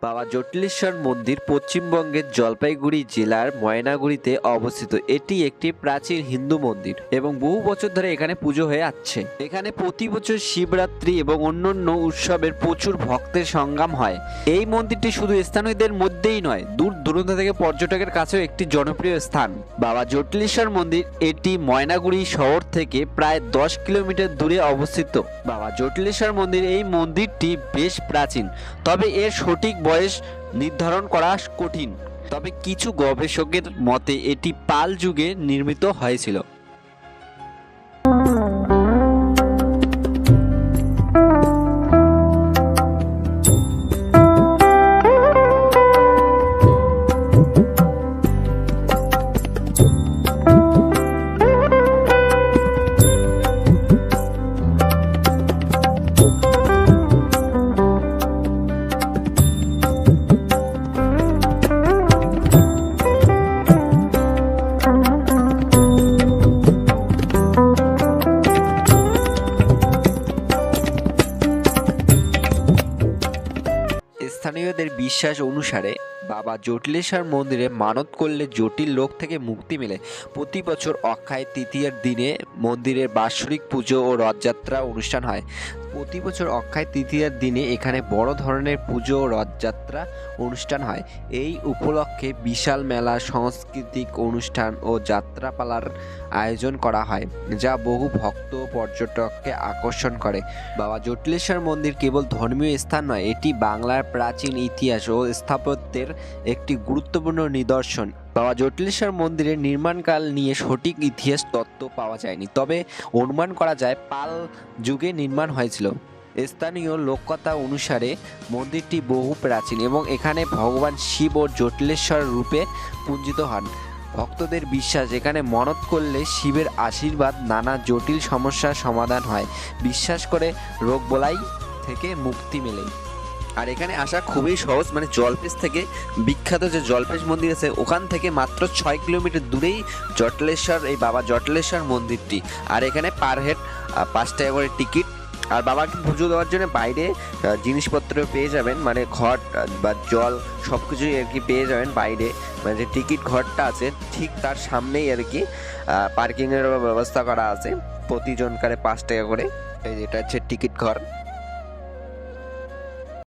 বাবা জটিলেশ্বর মন্দির পশ্চিমবঙ্গের জলপাইগুড়ি জেলার ময়নাগুড়িতে অবস্থিত। এটি একটি প্রাচীন হিন্দু মন্দির এবং বহু বছর ধরে এখানে পুজো হয়ে আসছে। এখানে প্রতি বছর শিবরাত্রি এবং অন্যান্য উৎসবের প্রচুর ভক্তের সঙ্গম হয়। এই মন্দিরটি শুধু স্থানীয়দের মধ্যেই নয়, দূর দূরান্ত থেকে পর্যটকের কাছেও একটি জনপ্রিয় স্থান। বাবা জটিলেশ্বর মন্দির এটি ময়নাগুড়ি শহর থেকে প্রায় 10 কিলোমিটার দূরে অবস্থিত। বাবা জটিলেশ্বর মন্দির এই মন্দিরটি বেশ প্রাচীন, তবে এর সঠিক বয়স নির্ধারণ করা কঠিন। তবে কিছু গবেষকের মতে এটি পাল যুগে নির্মিত হয়েছিল। স্থানীয়দের বিশ্বাস অনুসারে বাবা জটিলেশ্বর মন্দিরে মানত করলে জটিল রোগ থেকে মুক্তি মেলে। প্রতি বছর অক্ষয় তৃতীয়ার দিনে মন্দিরের বাৎসরিক পুজো ও রথযাত্রা অনুষ্ঠান হয়। প্রতি বছর অক্ষয় তৃতীয়ার দিনে এখানে বড় ধরনের পুজো ও রথযাত্রা অনুষ্ঠান হয়। এই উপলক্ষে বিশাল মেলা, সাংস্কৃতিক অনুষ্ঠান ও যাত্রাপালার আয়োজন করা হয়, যা বহু ভক্ত ও পর্যটককে আকর্ষণ করে। বাবা জটিলেশ্বর মন্দির কেবল ধর্মীয় স্থান নয়, এটি বাংলার প্রাচীন ইতিহাস ও স্থাপত্যের একটি গুরুত্বপূর্ণ নিদর্শন। বাবা জটিলেশ্বর মন্দিরের নির্মাণকাল নিয়ে সঠিক ইতিহাস তত্ত্ব পাওয়া যায়নি, তবে অনুমান করা যায় পাল যুগে নির্মাণ হয়েছিল। স্থানীয় লোককথা অনুসারে মন্দিরটি বহু প্রাচীন এবং এখানে ভগবান শিব ও জটিলেশ্বর রূপে পূজিত হন। ভক্তদের বিশ্বাস, এখানে মানত করলে শিবের আশীর্বাদ নানা জটিল সমস্যার সমাধান হয়। বিশ্বাস করে রোগবালাই থেকে মুক্তি মেলে। আর এখানে আসা খুবই সহজ, মানে জলপেশ থেকে বিখ্যাত যে জলপেশ মন্দির আছে ওখান থেকে মাত্র 6 কিলোমিটার দূরেই জটিলেশ্বর, এই বাবা জটিলেশ্বর মন্দিরটি। আর এখানে পার হেড 5 টাকা করে টিকিট। আর বাবাকে পুজো দেওয়ার জন্য বাইরে জিনিসপত্র পেয়ে যাবেন, মানে ঘট বা জল সব কিছুই আর কি পেয়ে যাবেন বাইরে। মানে যে টিকিট ঘরটা আছে ঠিক তার সামনেই আর কি পার্কিংয়ের ব্যবস্থা করা আছে, প্রতিজনকারে 5 টাকা করে। এই যেটা হচ্ছে টিকিট ঘর।